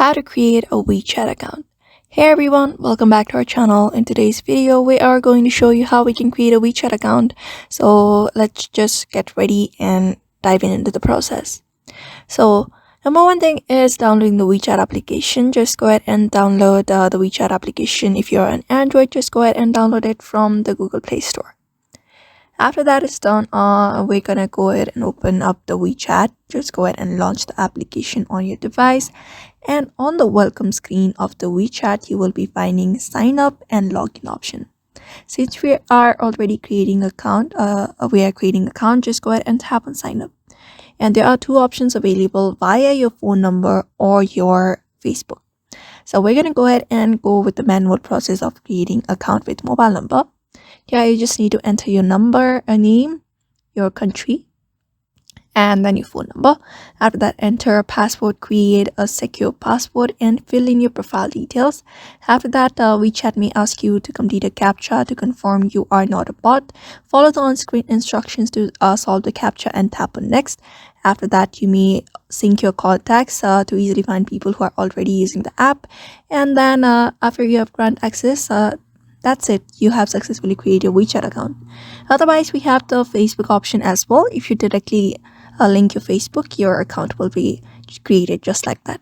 How to create a WeChat account. Hey everyone, welcome back to our channel. In today's video, we are going to show you how we can create a WeChat account. So let's just get ready and dive into the process. So number one thing is downloading the WeChat application. Just go ahead and download the WeChat application. If you're on Android, just go ahead and download it from the Google Play Store. After that is done, we're gonna go ahead and open up the WeChat. Just go ahead and launch the application on your device, and on the welcome screen of the WeChat you will be finding sign up and login option. Since we are already creating account, just go ahead and tap on sign up, and there are two options available via your phone number or your Facebook. So we're gonna go ahead and go with the manual process of creating account with mobile number. Yeah, you just need to enter your number, a name, your country, and then your phone number. After that, enter a password, create a secure password, and fill in your profile details. After that, WeChat may ask you to complete a CAPTCHA to confirm you are not a bot. Follow the on-screen instructions to solve the CAPTCHA and tap on next. After that, you may sync your contacts to easily find people who are already using the app. And then after you have grant access, that's it. You have successfully created a WeChat account. Otherwise, we have the Facebook option as well. If you directly link your Facebook, your account will be created just like that.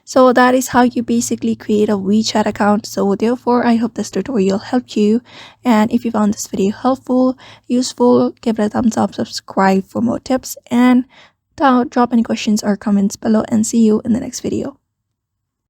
So that is how you basically create a WeChat account. So therefore, I hope this tutorial helped you. And if you found this video helpful, useful, give it a thumbs up, subscribe for more tips, and drop any questions or comments below, and see you in the next video.